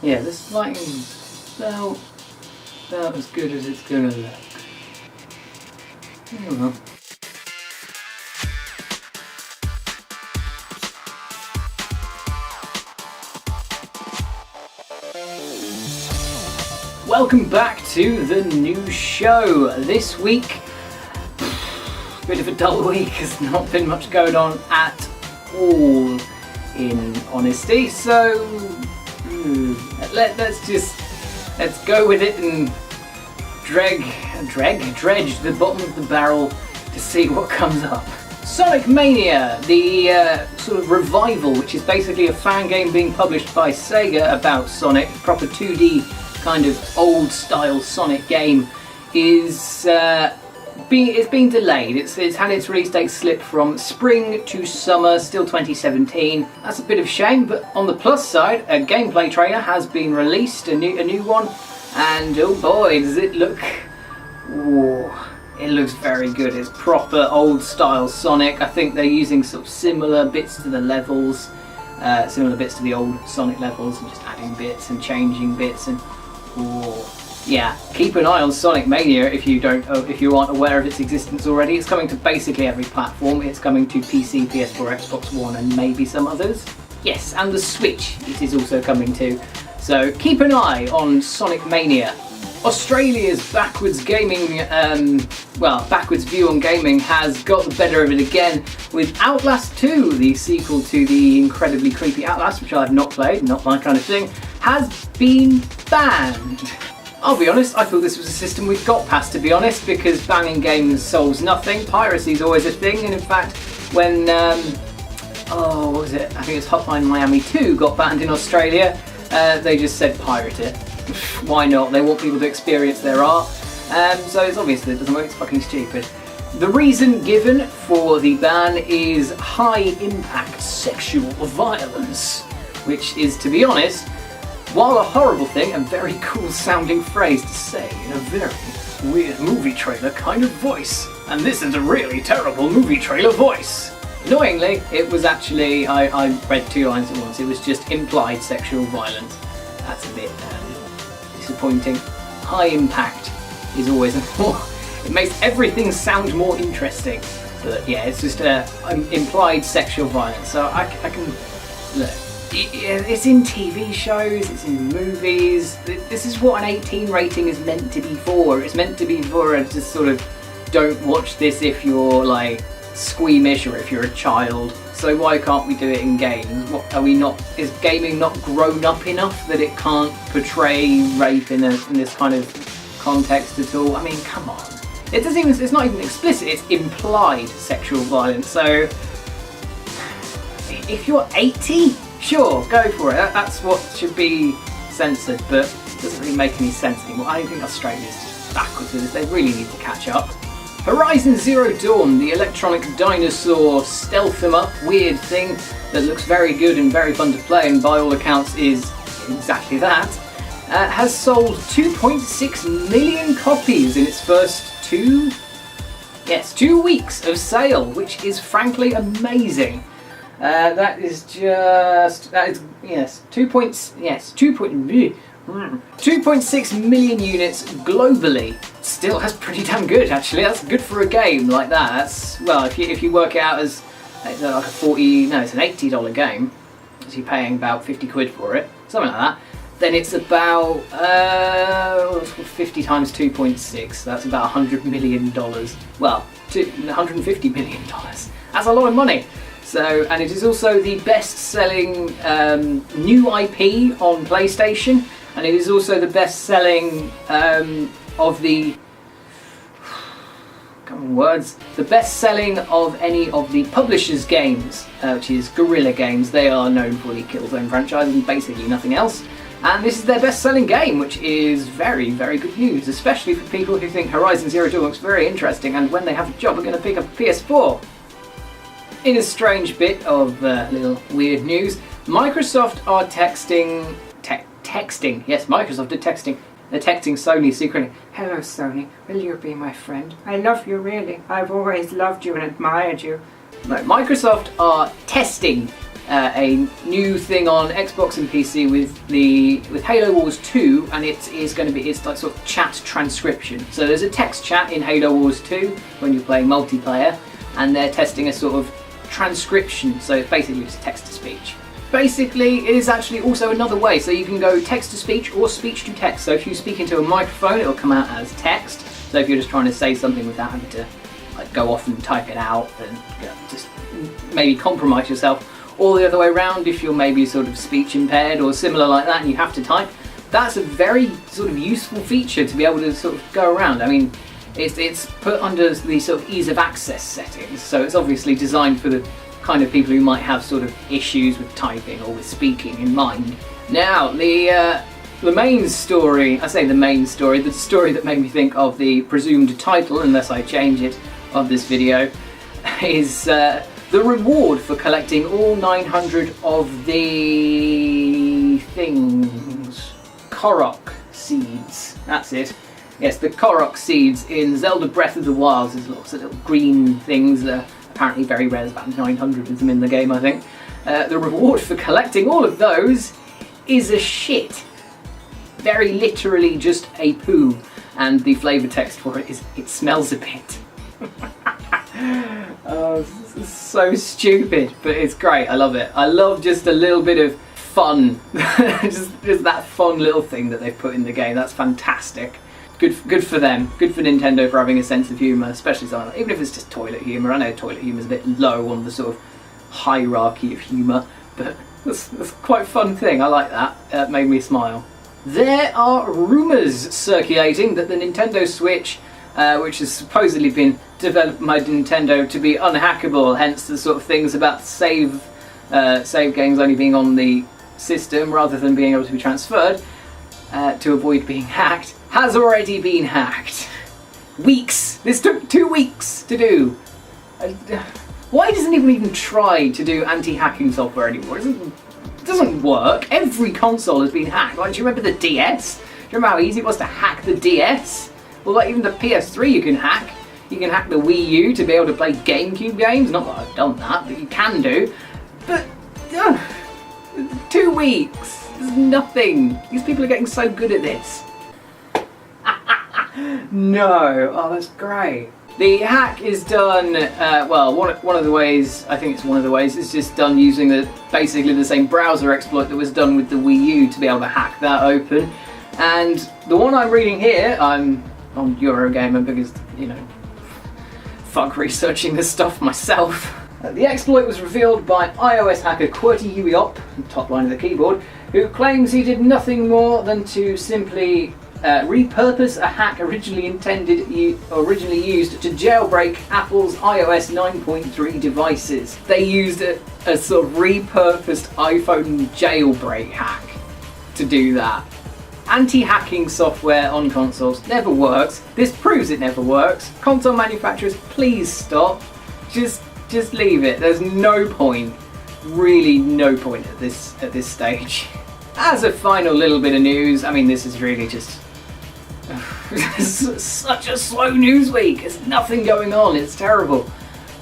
Yeah, this lighting about as good as it's gonna look. Oh well. Welcome back to the new show. This week, bit of a dull week, there's not been much going on at all, in honesty, so let's go with it and dredge the bottom of the barrel to see what comes up. Sonic Mania, the sort of revival, which is basically a fan game being published by Sega about Sonic, proper 2D kind of old style Sonic game, it's been delayed. It's had its release date slip from spring to summer, still 2017. That's a bit of a shame, but on the plus side, a gameplay trailer has been released, a new one, and oh boy, does it look... Whoa. It looks very good. It's proper old style Sonic. I think they're using sort of similar bits to the levels, similar bits to the old Sonic levels, and just adding bits and changing bits. And yeah, keep an eye on Sonic Mania if you aren't aware of its existence already. It's coming to basically every platform. It's coming to PC, PS4, Xbox One, and maybe some others. Yes, and the Switch it is also coming to. So keep an eye on Sonic Mania. Australia's backwards view on gaming has got the better of it again with Outlast 2, the sequel to the incredibly creepy Outlast, which I've not played, not my kind of thing, has been banned. I'll be honest, I thought this was a system we'd got past, to be honest, because banning games solves nothing. Piracy is always a thing, and in fact, when, what was it? I think it's Hotline Miami 2 got banned in Australia, they just said pirate it. Why not? They want people to experience their art, so it's obvious that it doesn't work. It's fucking stupid. The reason given for the ban is high impact sexual violence, which is, to be honest, while a horrible thing, a very cool sounding phrase to say in a very weird movie trailer kind of voice. And this is a really terrible movie trailer voice. Annoyingly, it was actually, I read 2 lines at once, it was just implied sexual violence. That's a bit disappointing. High impact is always more, it makes everything sound more interesting. But yeah, it's just implied sexual violence. So I can, look, it's in TV shows, it's in movies. This is what an 18 rating is meant to be for. It's meant to be for a just sort of, don't watch this if you're like squeamish or if you're a child. So why can't we do it in games? What, are we not? Is gaming not grown up enough that it can't portray rape in this kind of context at all? I mean, come on. It doesn't even. It's not even explicit. It's implied sexual violence. So if you're 80, sure, go for it. That's what should be censored. But it doesn't really make any sense anymore. I don't think Australia's just backwards with this. They really need to catch up. Horizon Zero Dawn, the electronic dinosaur stealth 'em up weird thing that looks very good and very fun to play, and by all accounts is exactly that, has sold 2.6 million copies in its first 2 weeks of sale, which is frankly amazing. 2.6 million units globally. Still, that's pretty damn good actually. That's good for a game like that. That's, well, if you work it out as like a it's an $80 game, so you're paying about 50 quid for it, something like that, then it's about 50 times 2.6, that's about $100 million. Well, $150 million. That's a lot of money. So, and it is also the best-selling new IP on PlayStation, and it is also the best-selling of the the best-selling of any of the publishers' games, which is Guerrilla Games. They are known for the Killzone franchise and basically nothing else. And this is their best-selling game, which is very, very good news, especially for people who think Horizon Zero Dawn looks very interesting and when they have a job are going to pick up a PS4. In a strange bit of little weird news, Microsoft are texting. Yes, Microsoft are texting. They're texting Sony secretly. Hello Sony, will you be my friend? I love you really. I've always loved you and admired you. No, Microsoft are testing a new thing on Xbox and PC with Halo Wars 2, and it's like sort of chat transcription. So there's a text chat in Halo Wars 2 when you're playing multiplayer, and they're testing a sort of transcription, so it's basically just text-to-speech. Basically, it is actually also another way, so you can go text-to-speech or speech-to-text. So if you speak into a microphone, it'll come out as text. So if you're just trying to say something without having to like go off and type it out, and just maybe compromise yourself. Or the other way around, if you're maybe sort of speech impaired or similar like that and you have to type, that's a very sort of useful feature to be able to sort of go around. I mean, it's put under the sort of ease of access settings, so it's obviously designed for the kind of people who might have sort of issues with typing or with speaking in mind. Now, the main story, I say the main story, the story that made me think of the presumed title, unless I change it, of this video, is the reward for collecting all 900 of the things. Korok seeds, that's it. Yes, the Korok seeds in Zelda Breath of the Wild. There's lots of little green things that are apparently very rare. There's about 900 of them in the game, I think. The reward for collecting all of those is a shit. Very literally just a poo. And the flavour text for it is, it smells a bit. Oh, this is so stupid, but it's great. I love it. I love just a little bit of fun. just that fun little thing that they've put in the game. That's fantastic. Good for them. Good for Nintendo for having a sense of humour, especially something, even if it's just toilet humour. I know toilet humour is a bit low on the sort of hierarchy of humour, but that's quite a fun thing. I like that. It made me smile. There are rumours circulating that the Nintendo Switch, which has supposedly been developed by Nintendo to be unhackable, hence the sort of things about save games only being on the system rather than being able to be transferred to avoid being hacked, has already been hacked. Weeks! This took 2 weeks to do. Why doesn't it even try to do anti-hacking software anymore? It doesn't work. Every console has been hacked. Like, do you remember the DS? Do you remember how easy it was to hack the DS? Well, like, even the PS3 you can hack. You can hack the Wii U to be able to play GameCube games. Not that I've done that, but you can do. But 2 weeks. There's nothing. These people are getting so good at this. No. Oh, that's great. The hack is done, well, one of the ways, I think it's one of the ways, it's just done using basically the same browser exploit that was done with the Wii U to be able to hack that open. And the one I'm reading here, I'm on Eurogamer because, you know, fuck researching this stuff myself. The exploit was revealed by iOS hacker QWERTY Huiop, top line of the keyboard, who claims he did nothing more than to simply repurpose a hack originally used to jailbreak Apple's iOS 9.3 devices. They used a sort of repurposed iPhone jailbreak hack to do that. Anti-hacking software on consoles never works. This proves it never works. Console manufacturers, please stop. Just leave it. There's no point. Really no point at this stage. As a final little bit of news, I mean, this is really just such a slow news week. There's nothing going on. It's terrible.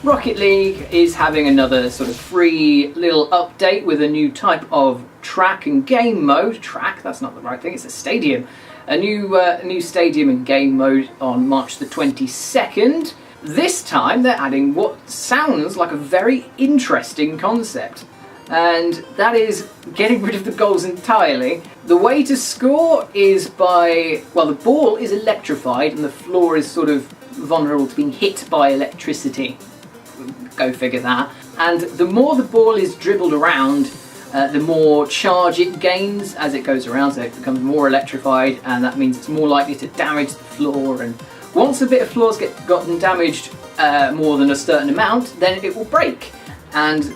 Rocket League is having another sort of free little update with a new type of track and game mode. Track, that's not the right thing, it's a stadium. A new stadium and game mode on March the 22nd. This time they're adding what sounds like a very interesting concept. And that is getting rid of the goals entirely. The way to score is by, well, the ball is electrified and the floor is sort of vulnerable to being hit by electricity. Go figure that. And the more the ball is dribbled around, the more charge it gains as it goes around, so it becomes more electrified, and that means it's more likely to damage the floor. And once a bit of floor's gotten damaged more than a certain amount, then it will break. And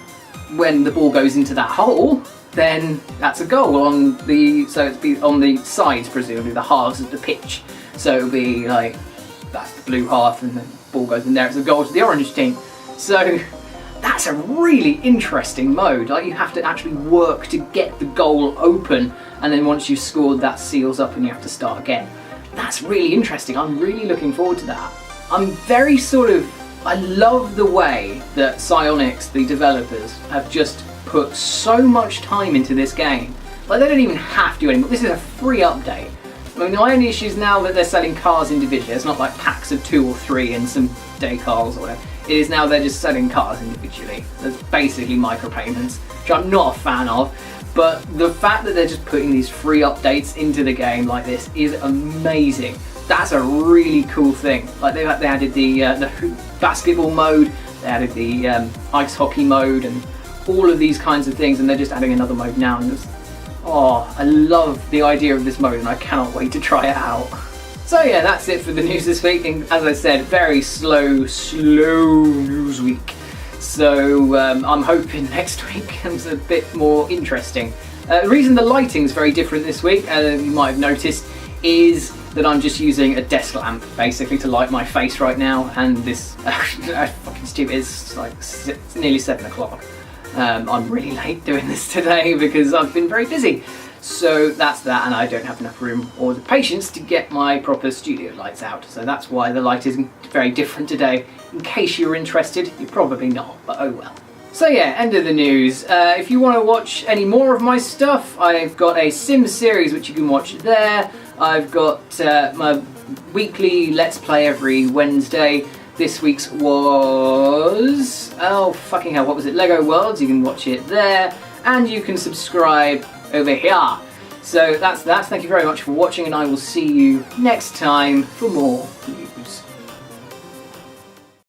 when the ball goes into that hole, then that's a goal on the, so it'd be on the sides, presumably the halves of the pitch. So it'll be like, that's the blue half, and the ball goes in there, it's a goal to the orange team. So that's a really interesting mode. Like, you have to actually work to get the goal open, and then once you've scored, that seals up and you have to start again. That's really interesting. I'm really looking forward to that. I'm very I love the way that Psyonix, the developers, have just put so much time into this game. Like, they don't even have to anymore. This is a free update. I mean, my only issue is now that they're selling cars individually. It's not like packs of 2 or 3 and some decals or whatever. It is now they're just selling cars individually. That's basically micropayments, which I'm not a fan of. But the fact that they're just putting these free updates into the game like this is amazing. That's a really cool thing. Like, they added the basketball mode, they added the ice hockey mode, and all of these kinds of things, and they're just adding another mode now. And oh, I love the idea of this mode, and I cannot wait to try it out. So yeah, that's it for the news this week. And as I said, very slow news week. So I'm hoping next week comes a bit more interesting. The reason the lighting's very different this week, you might have noticed, is that I'm just using a desk lamp basically to light my face right now, and this fucking stupid. It's like it's nearly 7 o'clock. I'm really late doing this today because I've been very busy. So that's that, and I don't have enough room or the patience to get my proper studio lights out. So that's why the light is very different today. In case you're interested, you're probably not, but oh well. So yeah, end of the news. If you want to watch any more of my stuff, I've got a Sims series which you can watch there. I've got my weekly Let's Play every Wednesday. This week's was, oh fucking hell, what was it? Lego Worlds. You can watch it there, and you can subscribe over here. So that's that. Thank you very much for watching, and I will see you next time for more